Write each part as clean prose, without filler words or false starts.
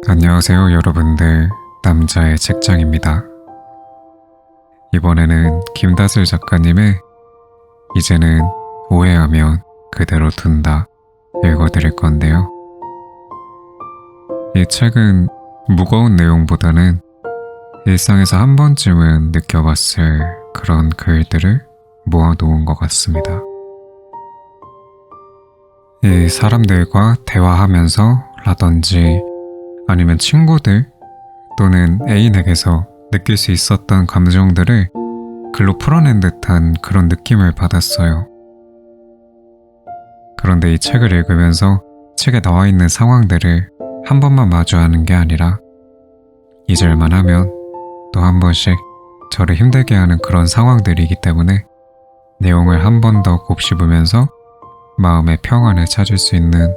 안녕하세요 여러분들, 남자의 책장입니다. 이번에는 김다슬 작가님의 이제는 오해하면 그대로 둔다 읽어드릴 건데요. 이 책은 무거운 내용보다는 일상에서 한 번쯤은 느껴봤을 그런 글들을 모아놓은 것 같습니다. 이 사람들과 대화하면서 라든지 아니면 친구들 또는 애인에게서 느낄 수 있었던 감정들을 글로 풀어낸 듯한 그런 느낌을 받았어요. 그런데 이 책을 읽으면서 책에 나와 있는 상황들을 한 번만 마주하는 게 아니라 잊을만 하면 또 한 번씩 저를 힘들게 하는 그런 상황들이기 때문에 내용을 한 번 더 곱씹으면서 마음의 평안을 찾을 수 있는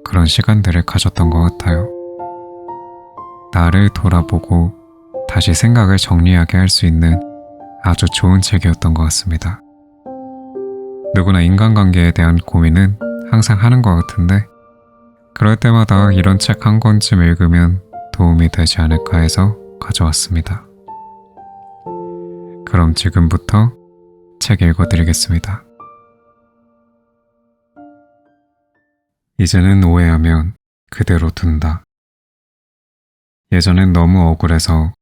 그런 시간들을 가졌던 것 같아요. 나를 돌아보고 다시 생각을 정리하게 할 수 있는 아주 좋은 책이었던 것 같습니다. 누구나 인간관계에 대한 고민은 항상 하는 것 같은데 그럴 때마다 이런 책 한 권쯤 읽으면 도움이 되지 않을까 해서 가져왔습니다. 그럼 지금부터 책 읽어드리겠습니다. 이제는 오해하면 그대로 둔다. 예전엔 너무 억울해서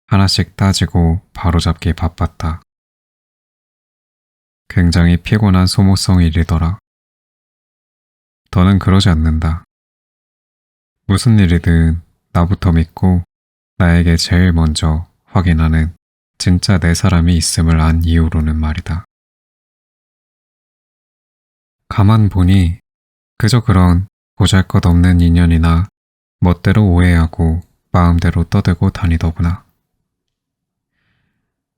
하나씩 따지고 바로잡기 바빴다. 굉장히 피곤한 소모성 일이더라. 더는 그러지 않는다. 무슨 일이든 나부터 믿고 나에게 제일 먼저 확인하는 진짜 내 사람이 있음을 안 이후로는 말이다. 가만 보니 그저 그런 보잘것없는 인연이나 멋대로 오해하고 마음대로 떠들고 다니더구나.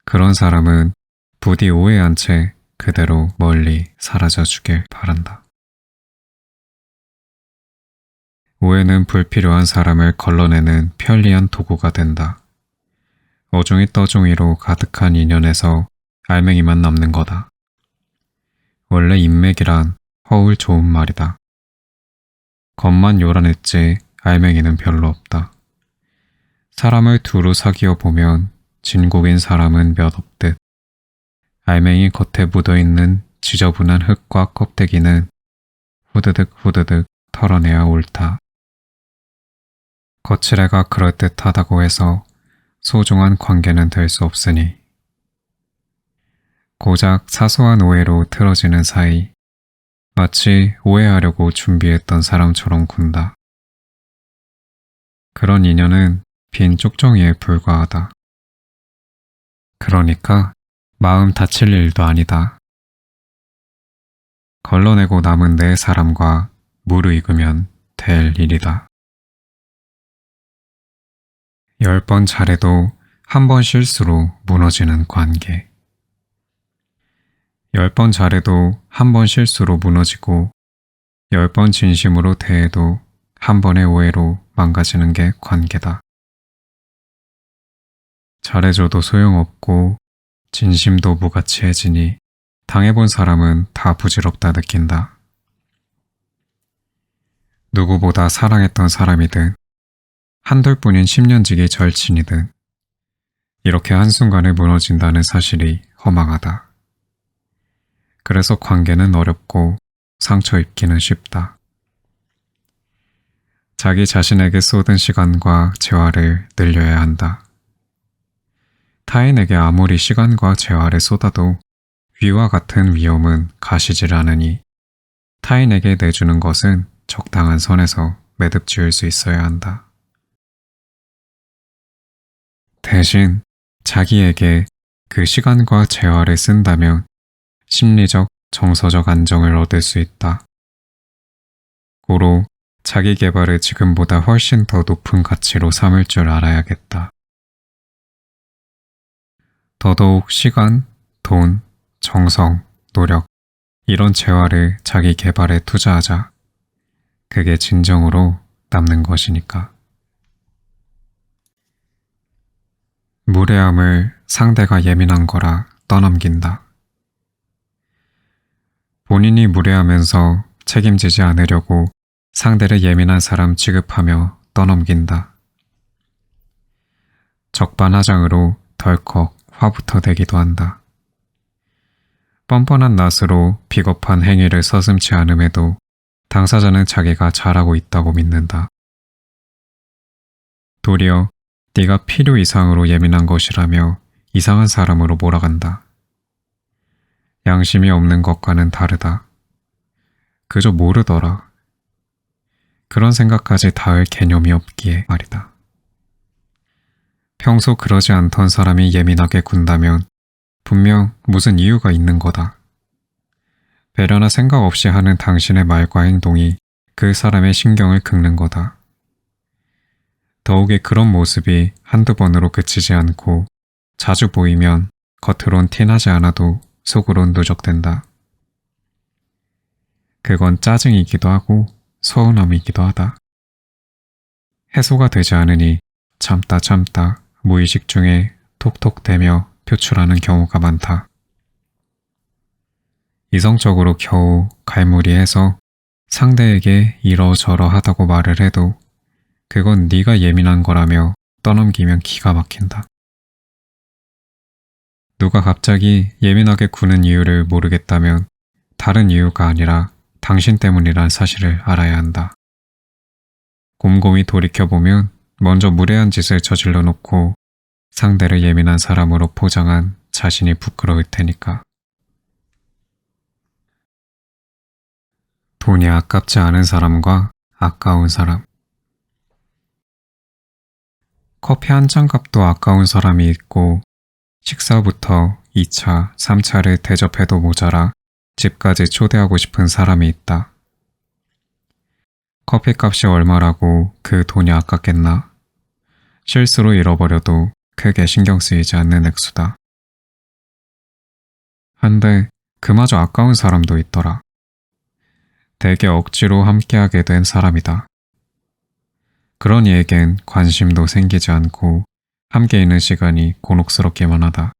그런 사람은 부디 오해한 채 그대로 멀리 사라져 주길 바란다. 오해는 불필요한 사람을 걸러내는 편리한 도구가 된다. 어중이 떠중이로 가득한 인연에서 알맹이만 남는 거다. 원래 인맥이란 허울 좋은 말이다. 겉만 요란했지 알맹이는 별로 없다. 사람을 두루 사귀어 보면 진국인 사람은 몇 없듯 알맹이 겉에 묻어있는 지저분한 흙과 껍데기는 후드득 후드득 털어내야 옳다. 거칠애가 그럴듯하다고 해서 소중한 관계는 될 수 없으니 고작 사소한 오해로 틀어지는 사이 마치 오해하려고 준비했던 사람처럼 군다. 그런 인연은 빈 쪽정이에 불과하다. 그러니까 마음 다칠 일도 아니다. 걸러내고 남은 내 사람과 무르익으면 될 일이다. 10번 잘해도 한 번 실수로 무너지는 관계. 10번 잘해도 한 번 실수로 무너지고 10번 진심으로 대해도 한 번의 오해로 망가지는 게 관계다. 잘해줘도 소용없고 진심도 무가치해지니 당해본 사람은 다 부질없다 느낀다. 누구보다 사랑했던 사람이든 한돌뿐인 10년지기 절친이든 이렇게 한순간에 무너진다는 사실이 허망하다. 그래서 관계는 어렵고 상처 입기는 쉽다. 자기 자신에게 쏟은 시간과 재화를 늘려야 한다. 타인에게 아무리 시간과 재화를 쏟아도 위와 같은 위험은 가시질 않으니 타인에게 내주는 것은 적당한 선에서 매듭 지을 수 있어야 한다. 대신 자기에게 그 시간과 재화를 쓴다면 심리적, 정서적 안정을 얻을 수 있다. 고로 자기 개발을 지금보다 훨씬 더 높은 가치로 삼을 줄 알아야겠다. 더더욱 시간, 돈, 정성, 노력 이런 재화를 자기 개발에 투자하자. 그게 진정으로 남는 것이니까. 무례함을 상대가 예민한 거라 떠넘긴다. 본인이 무례하면서 책임지지 않으려고 상대를 예민한 사람 취급하며 떠넘긴다. 적반하장으로 덜컥 화부터 내기도 한다. 뻔뻔한 낯으로 비겁한 행위를 서슴지 않음에도 당사자는 자기가 잘하고 있다고 믿는다. 도리어 네가 필요 이상으로 예민한 것이라며 이상한 사람으로 몰아간다. 양심이 없는 것과는 다르다. 그저 모르더라. 그런 생각까지 닿을 개념이 없기에 말이다. 평소 그러지 않던 사람이 예민하게 군다면 분명 무슨 이유가 있는 거다. 배려나 생각 없이 하는 당신의 말과 행동이 그 사람의 신경을 긁는 거다. 더욱이 그런 모습이 한두 번으로 그치지 않고 자주 보이면 겉으론 티나지 않아도 속으론 누적된다. 그건 짜증이기도 하고 서운함이기도 하다. 해소가 되지 않으니 참다 무의식 중에 톡톡대며 표출하는 경우가 많다. 이성적으로 겨우 갈무리해서 상대에게 이러저러 하다고 말을 해도 그건 네가 예민한 거라며 떠넘기면 기가 막힌다. 누가 갑자기 예민하게 구는 이유를 모르겠다면 다른 이유가 아니라 당신 때문이란 사실을 알아야 한다. 곰곰이 돌이켜보면 먼저 무례한 짓을 저질러 놓고 상대를 예민한 사람으로 포장한 자신이 부끄러울 테니까. 돈이 아깝지 않은 사람과 아까운 사람. 커피 한 잔 값도 아까운 사람이 있고 식사부터 2차, 3차를 대접해도 모자라 집까지 초대하고 싶은 사람이 있다. 커피값이 얼마라고 그 돈이 아깝겠나? 실수로 잃어버려도 크게 신경 쓰이지 않는 액수다. 한데 그마저 아까운 사람도 있더라. 대개 억지로 함께하게 된 사람이다. 그런 이에겐 관심도 생기지 않고 함께 있는 시간이 곤혹스럽기만 하다.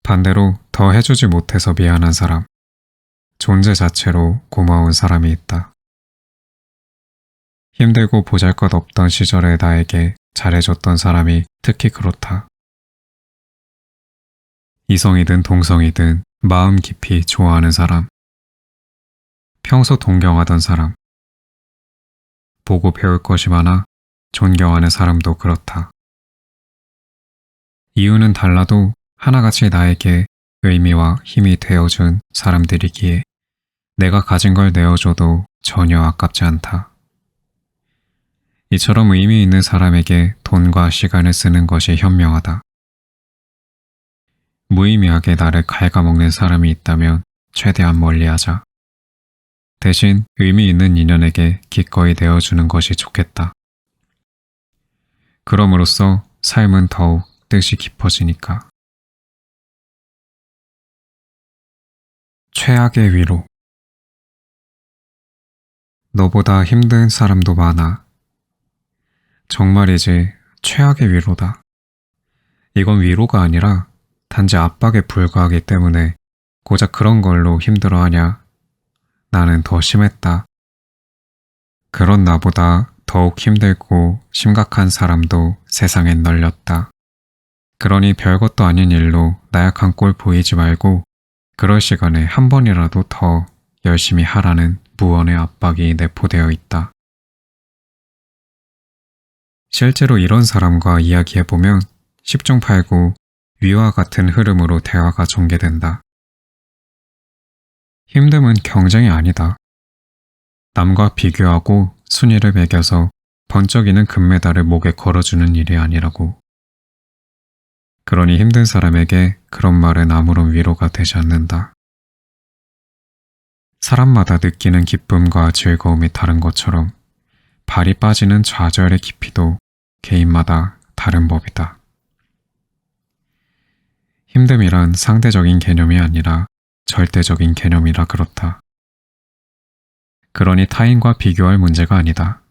반대로 더 해주지 못해서 미안한 사람, 존재 자체로 고마운 사람이 있다. 힘들고 보잘것없던 시절에 나에게 잘해줬던 사람이 특히 그렇다. 이성이든 동성이든 마음 깊이 좋아하는 사람, 평소 동경하던 사람, 보고 배울 것이 많아 존경하는 사람도 그렇다. 이유는 달라도 하나같이 나에게 의미와 힘이 되어준 사람들이기에 내가 가진 걸 내어줘도 전혀 아깝지 않다. 이처럼 의미 있는 사람에게 돈과 시간을 쓰는 것이 현명하다. 무의미하게 나를 갉아먹는 사람이 있다면 최대한 멀리하자. 대신 의미 있는 인연에게 기꺼이 내어주는 것이 좋겠다. 그럼으로써 삶은 더욱 뜻이 깊어지니까. 최악의 위로. 너보다 힘든 사람도 많아. 정말이지 최악의 위로다. 이건 위로가 아니라 단지 압박에 불과하기 때문에 고작 그런 걸로 힘들어하냐. 나는 더 심했다. 그런 나보다 더욱 힘들고 심각한 사람도 세상엔 널렸다. 그러니 별것도 아닌 일로 나약한 꼴 보이지 말고 그럴 시간에 한 번이라도 더 열심히 하라는 무언의 압박이 내포되어 있다. 실제로 이런 사람과 이야기해보면 10중 8구 위와 같은 흐름으로 대화가 전개된다. 힘듦은 경쟁이 아니다. 남과 비교하고 순위를 매겨서 번쩍이는 금메달을 목에 걸어주는 일이 아니라고. 그러니 힘든 사람에게 그런 말은 아무런 위로가 되지 않는다. 사람마다 느끼는 기쁨과 즐거움이 다른 것처럼 발이 빠지는 좌절의 깊이도 개인마다 다른 법이다. 힘듦이란 상대적인 개념이 아니라 절대적인 개념이라 그렇다. 그러니 타인과 비교할 문제가 아니다.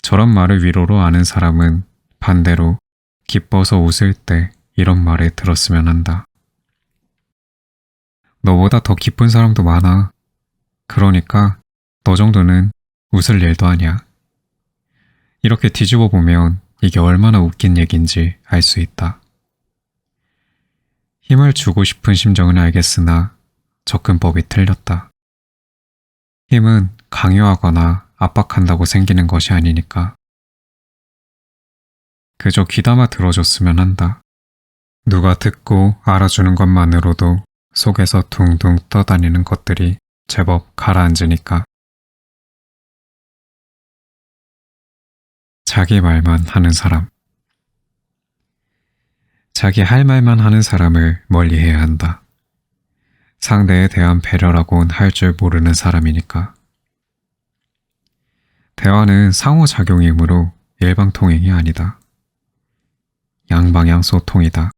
저런 말을 위로로 아는 사람은 반대로 기뻐서 웃을 때 이런 말을 들었으면 한다. 너보다 더 기쁜 사람도 많아. 그러니까 너 정도는 웃을 일도 아니야. 이렇게 뒤집어 보면 이게 얼마나 웃긴 얘기인지 알 수 있다. 힘을 주고 싶은 심정은 알겠으나 접근법이 틀렸다. 힘은 강요하거나 압박한다고 생기는 것이 아니니까. 그저 귀담아 들어줬으면 한다. 누가 듣고 알아주는 것만으로도 속에서 둥둥 떠다니는 것들이 제법 가라앉으니까. 자기 말만 하는 사람. 자기 할 말만 하는 사람을 멀리해야 한다. 상대에 대한 배려라곤 할 줄 모르는 사람이니까. 대화는 상호작용이므로 일방통행이 아니다. 양방향 소통이다.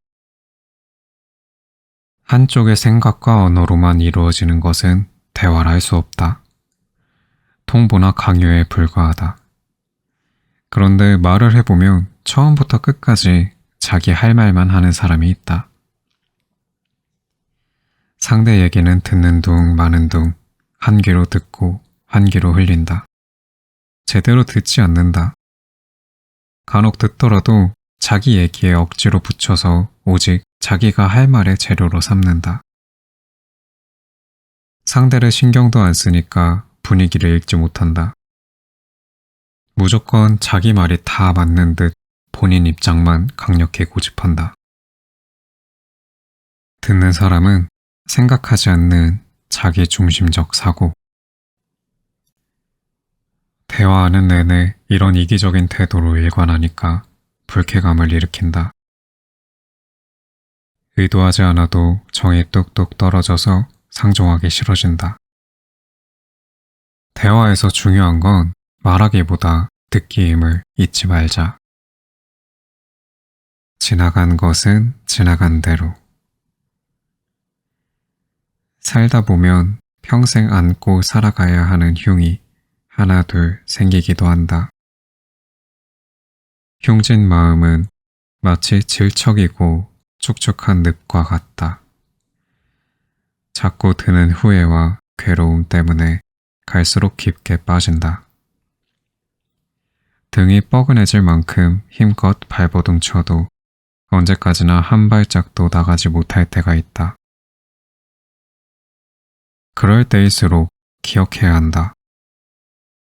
한쪽의 생각과 언어로만 이루어지는 것은 대화를 할 수 없다. 통보나 강요에 불과하다. 그런데 말을 해보면 처음부터 끝까지 자기 할 말만 하는 사람이 있다. 상대 얘기는 듣는 둥 마는 둥 한 귀로 듣고 한 귀로 흘린다. 제대로 듣지 않는다. 간혹 듣더라도 자기 얘기에 억지로 붙여서 오직 자기가 할 말의 재료로 삼는다. 상대를 신경도 안 쓰니까 분위기를 읽지 못한다. 무조건 자기 말이 다 맞는 듯 본인 입장만 강력히 고집한다. 듣는 사람은 생각하지 않는 자기 중심적 사고. 대화하는 내내 이런 이기적인 태도로 일관하니까 불쾌감을 일으킨다. 의도하지 않아도 정이 뚝뚝 떨어져서 상종하기 싫어진다. 대화에서 중요한 건 말하기보다 듣기임을 잊지 말자. 지나간 것은 지나간 대로. 살다 보면 평생 안고 살아가야 하는 흉이 하나 둘 생기기도 한다. 흉진 마음은 마치 질척이고 축축한 늪과 같다. 자꾸 드는 후회와 괴로움 때문에 갈수록 깊게 빠진다. 등이 뻐근해질 만큼 힘껏 발버둥 쳐도 언제까지나 한 발짝도 나가지 못할 때가 있다. 그럴 때일수록 기억해야 한다.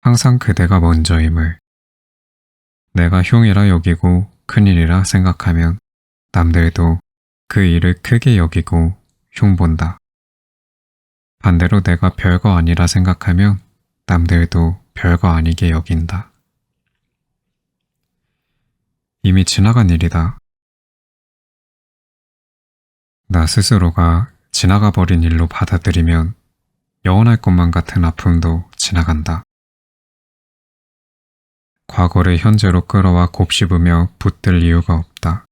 항상 그대가 먼저임을. 내가 흉이라 여기고 큰일이라 생각하면 남들도 그 일을 크게 여기고 흉본다. 반대로 내가 별거 아니라 생각하면 남들도 별거 아니게 여긴다. 이미 지나간 일이다. 나 스스로가 지나가 버린 일로 받아들이면 영원할 것만 같은 아픔도 지나간다. 과거를 현재로 끌어와 곱씹으며 붙들 이유가 없다.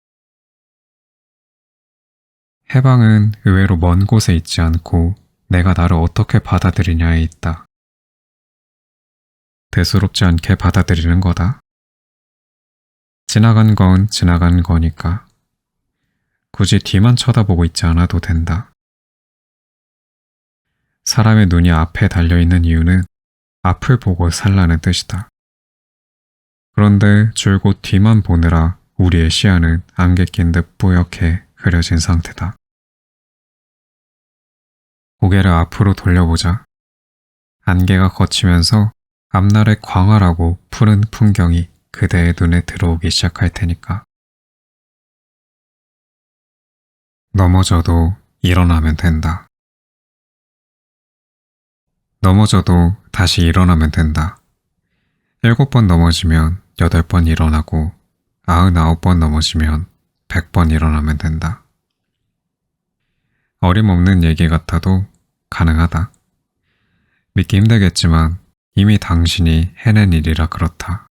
해방은 의외로 먼 곳에 있지 않고 내가 나를 어떻게 받아들이냐에 있다. 대수롭지 않게 받아들이는 거다. 지나간 건 지나간 거니까 굳이 뒤만 쳐다보고 있지 않아도 된다. 사람의 눈이 앞에 달려있는 이유는 앞을 보고 살라는 뜻이다. 그런데 줄곧 뒤만 보느라 우리의 시야는 안개 낀 듯 뿌옇게 흐려진 상태다. 고개를 앞으로 돌려보자. 안개가 걷히면서 앞날의 광활하고 푸른 풍경이 그대의 눈에 들어오기 시작할 테니까. 넘어져도 일어나면 된다. 넘어져도 다시 일어나면 된다. 7번 넘어지면 8번 일어나고 99번 넘어지면 100번 일어나면 된다. 어림없는 얘기 같아도 가능하다. 믿기 힘들겠지만 이미 당신이 해낸 일이라 그렇다.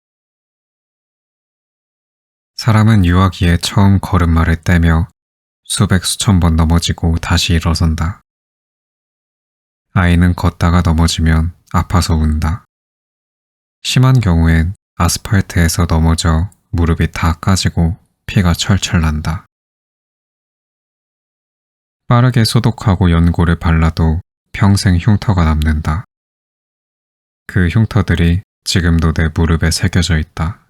사람은 유아기에 처음 걸음마를 떼며 수백 수천 번 넘어지고 다시 일어선다. 아이는 걷다가 넘어지면 아파서 운다. 심한 경우엔 아스팔트에서 넘어져 무릎이 다 까지고 피가 철철 난다. 빠르게 소독하고 연고를 발라도 평생 흉터가 남는다. 그 흉터들이 지금도 내 무릎에 새겨져 있다.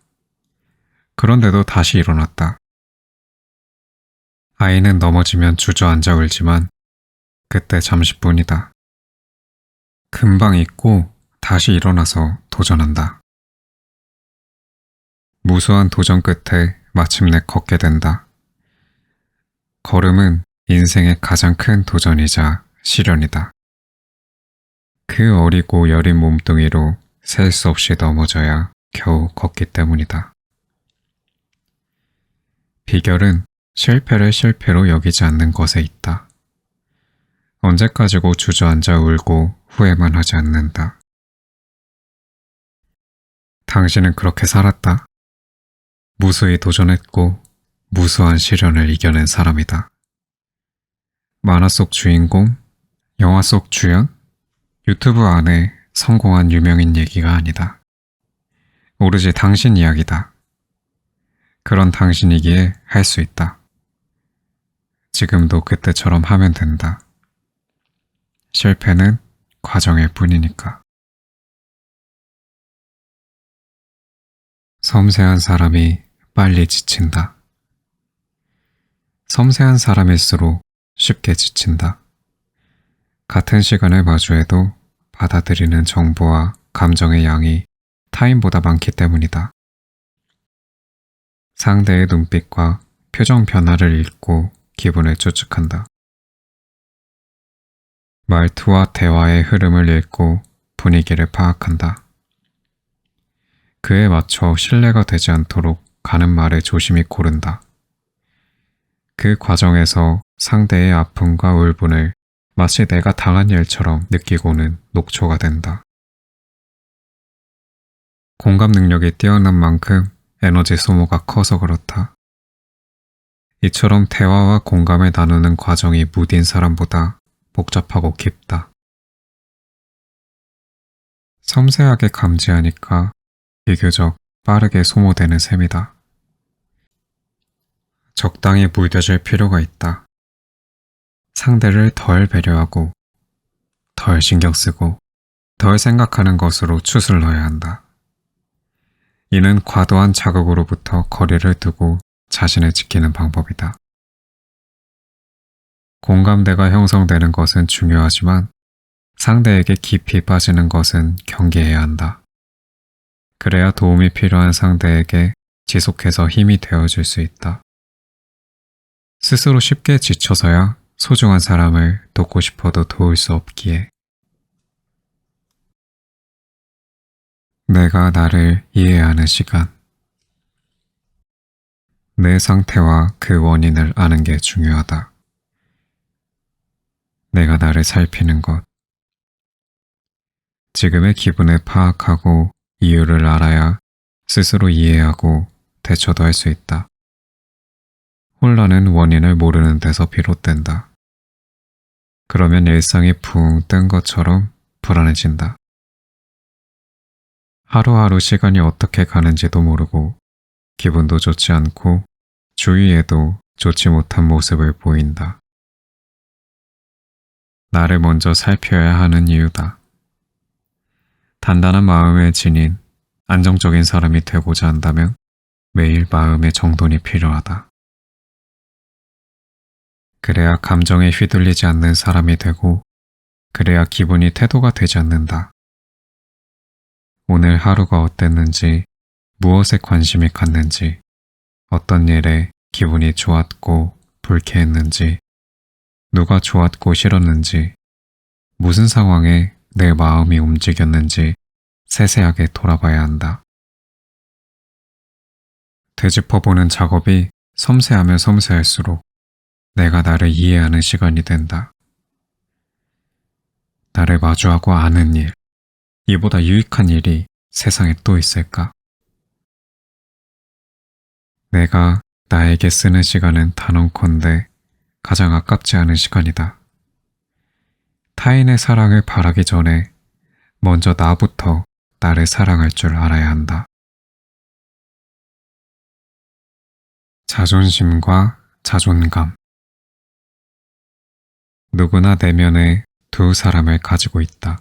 그런데도 다시 일어났다. 아이는 넘어지면 주저앉아 울지만 그때 잠시뿐이다. 금방 잊고 다시 일어나서 도전한다. 무수한 도전 끝에 마침내 걷게 된다. 걸음은 인생의 가장 큰 도전이자 시련이다. 그 어리고 여린 몸뚱이로 셀 수 없이 넘어져야 겨우 걷기 때문이다. 비결은 실패를 실패로 여기지 않는 것에 있다. 언제까지고 주저앉아 울고 후회만 하지 않는다. 당신은 그렇게 살았다. 무수히 도전했고 무수한 시련을 이겨낸 사람이다. 만화 속 주인공, 영화 속 주연, 유튜브 안에 성공한 유명인 얘기가 아니다. 오로지 당신 이야기다. 그런 당신이기에 할 수 있다. 지금도 그때처럼 하면 된다. 실패는 과정일 뿐이니까. 섬세한 사람이 빨리 지친다. 섬세한 사람일수록 쉽게 지친다. 같은 시간을 마주해도 받아들이는 정보와 감정의 양이 타인보다 많기 때문이다. 상대의 눈빛과 표정 변화를 읽고 기분을 추측한다. 말투와 대화의 흐름을 읽고 분위기를 파악한다. 그에 맞춰 신뢰가 되지 않도록 가는 말을 조심히 고른다. 그 과정에서 상대의 아픔과 울분을 마치 내가 당한 일처럼 느끼고는 녹초가 된다. 공감 능력이 뛰어난 만큼 에너지 소모가 커서 그렇다. 이처럼 대화와 공감을 나누는 과정이 무딘 사람보다 복잡하고 깊다. 섬세하게 감지하니까 비교적 빠르게 소모되는 셈이다. 적당히 물려줄 필요가 있다. 상대를 덜 배려하고, 덜 신경 쓰고, 덜 생각하는 것으로 추슬러야 한다. 이는 과도한 자극으로부터 거리를 두고 자신을 지키는 방법이다. 공감대가 형성되는 것은 중요하지만 상대에게 깊이 빠지는 것은 경계해야 한다. 그래야 도움이 필요한 상대에게 지속해서 힘이 되어줄 수 있다. 스스로 쉽게 지쳐서야 소중한 사람을 돕고 싶어도 도울 수 없기에. 내가 나를 이해하는 시간. 내 상태와 그 원인을 아는 게 중요하다. 내가 나를 살피는 것. 지금의 기분을 파악하고 이유를 알아야 스스로 이해하고 대처도 할 수 있다. 혼란은 원인을 모르는 데서 비롯된다. 그러면 일상이 붕 뜬 것처럼 불안해진다. 하루하루 시간이 어떻게 가는지도 모르고 기분도 좋지 않고 주위에도 좋지 못한 모습을 보인다. 나를 먼저 살펴야 하는 이유다. 단단한 마음의 지닌 안정적인 사람이 되고자 한다면 매일 마음의 정돈이 필요하다. 그래야 감정에 휘둘리지 않는 사람이 되고 그래야 기분이 태도가 되지 않는다. 오늘 하루가 어땠는지, 무엇에 관심이 갔는지, 어떤 일에 기분이 좋았고 불쾌했는지, 누가 좋았고 싫었는지, 무슨 상황에 내 마음이 움직였는지 세세하게 돌아봐야 한다. 되짚어보는 작업이 섬세하면 섬세할수록 내가 나를 이해하는 시간이 된다. 나를 마주하고 아는 일, 이보다 유익한 일이 세상에 또 있을까? 내가 나에게 쓰는 시간은 단언컨대 가장 아깝지 않은 시간이다. 타인의 사랑을 바라기 전에 먼저 나부터 나를 사랑할 줄 알아야 한다. 자존심과 자존감. 누구나 내면에 두 사람을 가지고 있다.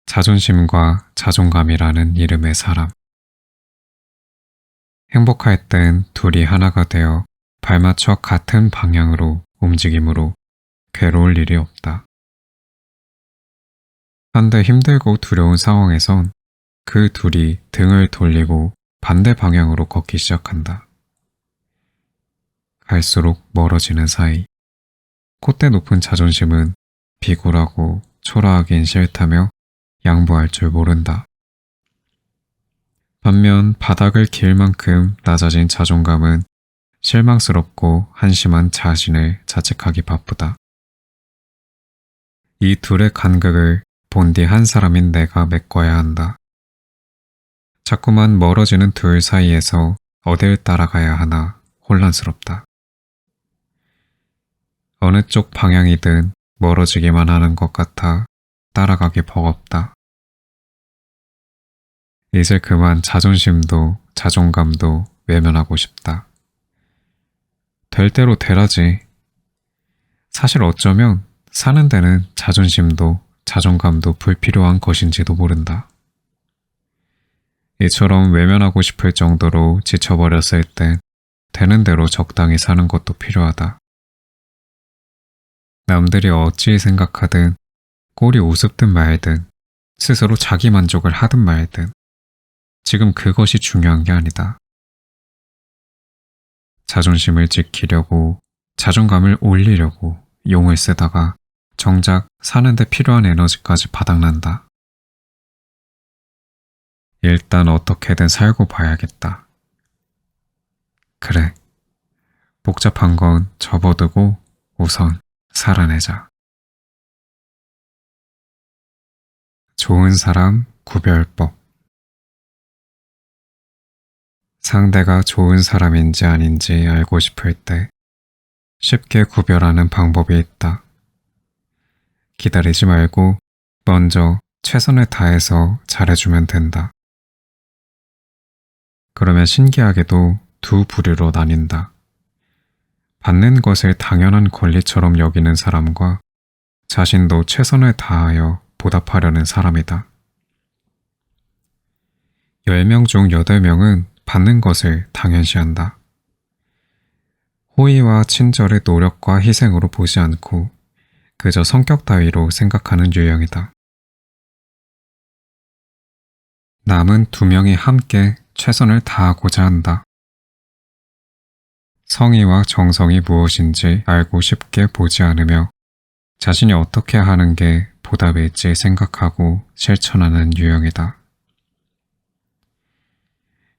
자존심과 자존감이라는 이름의 사람. 행복할 땐 둘이 하나가 되어 발맞춰 같은 방향으로 움직이므로 괴로울 일이 없다. 한데 힘들고 두려운 상황에선 그 둘이 등을 돌리고 반대 방향으로 걷기 시작한다. 갈수록 멀어지는 사이. 콧대 높은 자존심은 비굴하고 초라하긴 싫다며 양보할 줄 모른다. 반면 바닥을 길 만큼 낮아진 자존감은 실망스럽고 한심한 자신을 자책하기 바쁘다. 이 둘의 간극을 본디 한 사람인 내가 메꿔야 한다. 자꾸만 멀어지는 둘 사이에서 어딜 따라가야 하나 혼란스럽다. 어느 쪽 방향이든 멀어지기만 하는 것 같아 따라가기 버겁다. 이제 그만 자존심도 자존감도 외면하고 싶다. 될 대로 되라지. 사실 어쩌면 사는 데는 자존심도 자존감도 불필요한 것인지도 모른다. 이처럼 외면하고 싶을 정도로 지쳐버렸을 땐 되는 대로 적당히 사는 것도 필요하다. 남들이 어찌 생각하든 꼴이 우습든 말든 스스로 자기 만족을 하든 말든 지금 그것이 중요한 게 아니다. 자존심을 지키려고 자존감을 올리려고 용을 쓰다가 정작 사는데 필요한 에너지까지 바닥난다. 일단 어떻게든 살고 봐야겠다. 그래, 복잡한 건 접어두고 우선 살아내자. 좋은 사람 구별법. 상대가 좋은 사람인지 아닌지 알고 싶을 때 쉽게 구별하는 방법이 있다. 기다리지 말고 먼저 최선을 다해서 잘해주면 된다. 그러면 신기하게도 두 부류로 나뉜다. 받는 것을 당연한 권리처럼 여기는 사람과 자신도 최선을 다하여 보답하려는 사람이다. 10명 중 8명은 받는 것을 당연시한다. 호의와 친절의 노력과 희생으로 보지 않고 그저 성격 따위로 생각하는 유형이다. 남은 2명이 함께 최선을 다하고자 한다. 성의와 정성이 무엇인지 알고 쉽게 보지 않으며 자신이 어떻게 하는 게 보답일지 생각하고 실천하는 유형이다.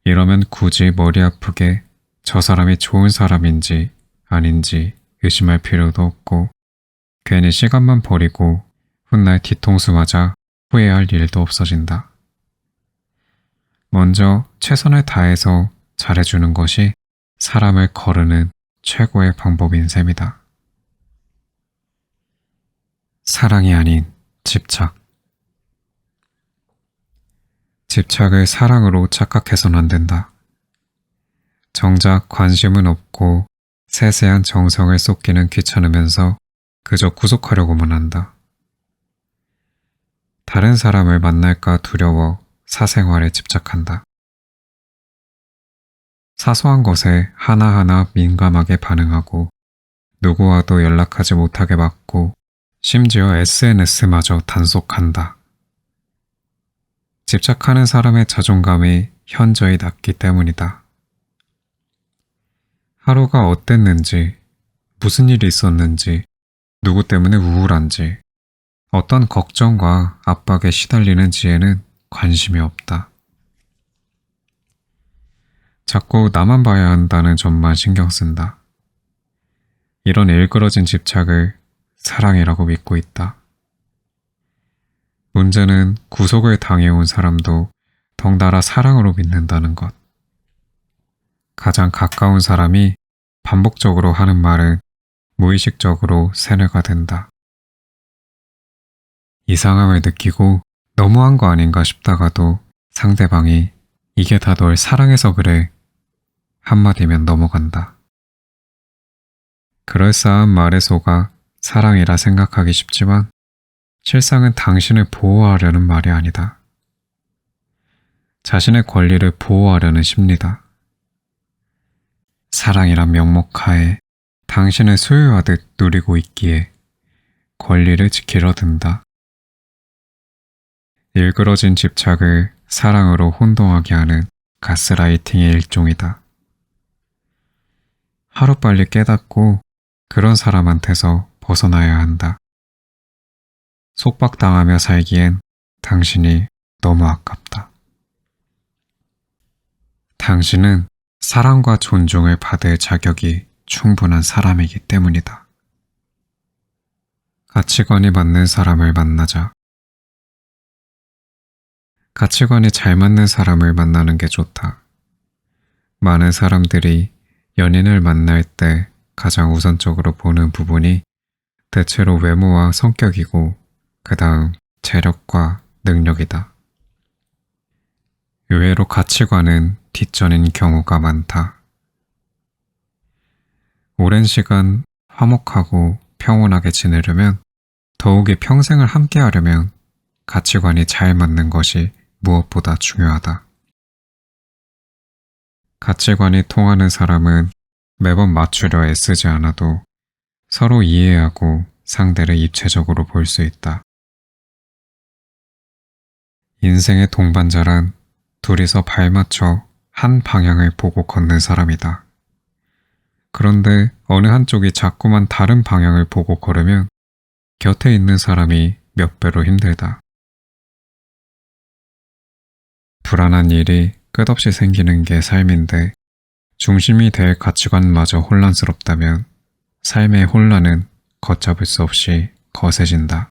이러면 굳이 머리 아프게 저 사람이 좋은 사람인지 아닌지 의심할 필요도 없고 괜히 시간만 버리고 훗날 뒤통수 맞아 후회할 일도 없어진다. 먼저 최선을 다해서 잘해주는 것이 사람을 거르는 최고의 방법인 셈이다. 사랑이 아닌 집착. 집착을 사랑으로 착각해서는 안 된다. 정작 관심은 없고 세세한 정성을 쏟기는 귀찮으면서 그저 구속하려고만 한다. 다른 사람을 만날까 두려워 사생활에 집착한다. 사소한 것에 하나하나 민감하게 반응하고 누구와도 연락하지 못하게 막고 심지어 SNS마저 단속한다. 집착하는 사람의 자존감이 현저히 낮기 때문이다. 하루가 어땠는지, 무슨 일이 있었는지, 누구 때문에 우울한지, 어떤 걱정과 압박에 시달리는지에는 관심이 없다. 자꾸 나만 봐야 한다는 점만 신경 쓴다. 이런 일그러진 집착을 사랑이라고 믿고 있다. 문제는 구속을 당해온 사람도 덩달아 사랑으로 믿는다는 것. 가장 가까운 사람이 반복적으로 하는 말은 무의식적으로 세뇌가 된다. 이상함을 느끼고 너무한 거 아닌가 싶다가도 상대방이 이게 다 널 사랑해서 그래 한마디면 넘어간다. 그럴싸한 말에 속아 사랑이라 생각하기 쉽지만 실상은 당신을 보호하려는 말이 아니다. 자신의 권리를 보호하려는 심리다. 사랑이란 명목하에 당신을 소유하듯 누리고 있기에 권리를 지키려 든다. 일그러진 집착을 사랑으로 혼동하게 하는 가스라이팅의 일종이다. 하루빨리 깨닫고 그런 사람한테서 벗어나야 한다. 속박당하며 살기엔 당신이 너무 아깝다. 당신은 사랑과 존중을 받을 자격이 충분한 사람이기 때문이다. 가치관이 맞는 사람을 만나자. 가치관이 잘 맞는 사람을 만나는 게 좋다. 많은 사람들이 연인을 만날 때 가장 우선적으로 보는 부분이 대체로 외모와 성격이고 그 다음 재력과 능력이다. 의외로 가치관은 뒷전인 경우가 많다. 오랜 시간 화목하고 평온하게 지내려면, 더욱이 평생을 함께 하려면 가치관이 잘 맞는 것이 무엇보다 중요하다. 가치관이 통하는 사람은 매번 맞추려 애쓰지 않아도 서로 이해하고 상대를 입체적으로 볼 수 있다. 인생의 동반자란 둘이서 발맞춰 한 방향을 보고 걷는 사람이다. 그런데 어느 한쪽이 자꾸만 다른 방향을 보고 걸으면 곁에 있는 사람이 몇 배로 힘들다. 불안한 일이 끝없이 생기는 게 삶인데 중심이 될 가치관마저 혼란스럽다면 삶의 혼란은 걷잡을 수 없이 거세진다.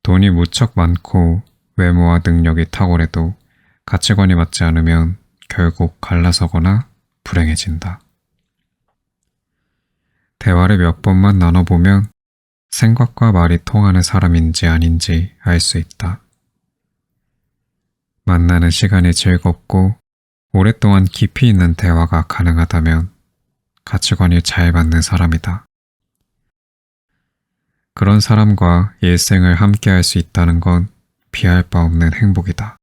돈이 무척 많고 외모와 능력이 탁월해도 가치관이 맞지 않으면 결국 갈라서거나 불행해진다. 대화를 몇 번만 나눠보면 생각과 말이 통하는 사람인지 아닌지 알 수 있다. 만나는 시간이 즐겁고 오랫동안 깊이 있는 대화가 가능하다면 가치관이 잘 맞는 사람이다. 그런 사람과 일생을 함께 할 수 있다는 건 비할 바 없는 행복이다.